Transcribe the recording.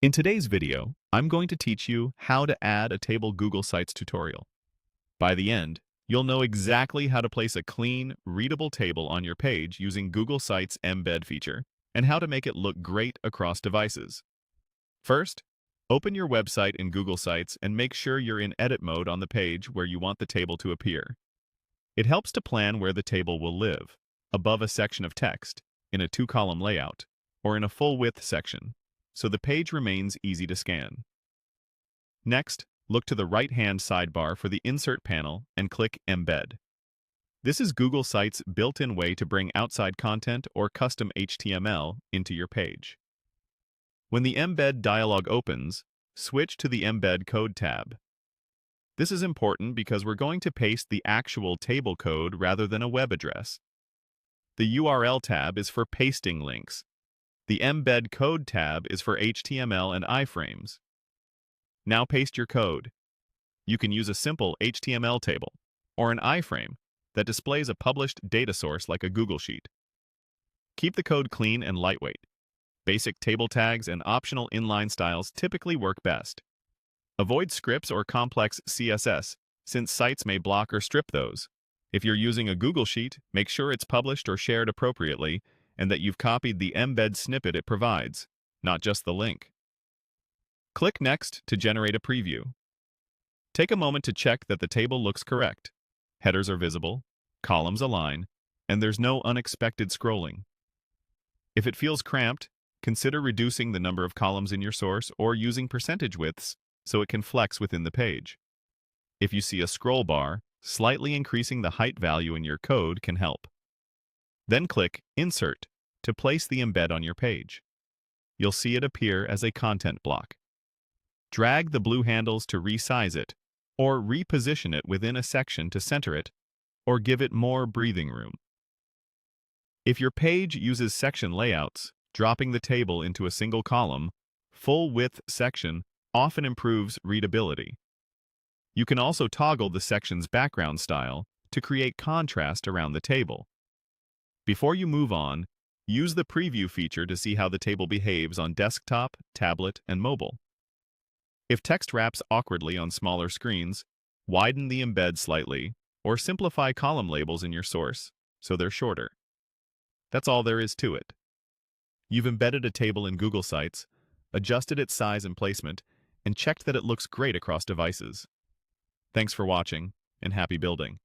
In today's video, I'm going to teach you how to add a table Google Sites tutorial. By the end, you'll know exactly how to place a clean, readable table on your page using Google Sites Embed feature and how to make it look great across devices. First, open your website in Google Sites and make sure you're in edit mode on the page where you want the table to appear. It helps to plan where the table will live, above a section of text, in a two-column layout, or in a full-width section, so the page remains easy to scan. Next, look to the right-hand sidebar for the Insert panel and click Embed. This is Google Sites' built-in way to bring outside content or custom HTML into your page. When the Embed dialog opens, switch to the Embed Code tab. This is important because we're going to paste the actual table code rather than a web address. The URL tab is for pasting links. The Embed Code tab is for HTML and iframes. Now paste your code. You can use a simple HTML table or an iframe that displays a published data source like a Google Sheet. Keep the code clean and lightweight. Basic table tags and optional inline styles typically work best. Avoid scripts or complex CSS, since sites may block or strip those. If you're using a Google Sheet, make sure it's published or shared appropriately and that you've copied the embed snippet it provides, not just the link. Click Next to generate a preview. Take a moment to check that the table looks correct. Headers are visible, columns align, and there's no unexpected scrolling. If it feels cramped, consider reducing the number of columns in your source or using percentage widths so it can flex within the page. If you see a scroll bar, slightly increasing the height value in your code can help. Then click Insert to place the embed on your page. You'll see it appear as a content block. Drag the blue handles to resize it, or reposition it within a section to center it, or give it more breathing room. If your page uses section layouts, dropping the table into a single column, full-width section often improves readability. You can also toggle the section's background style to create contrast around the table. Before you move on, use the preview feature to see how the table behaves on desktop, tablet, and mobile. If text wraps awkwardly on smaller screens, widen the embed slightly or simplify column labels in your source so they're shorter. That's all there is to it. You've embedded a table in Google Sites, adjusted its size and placement, and checked that it looks great across devices. Thanks for watching, and happy building.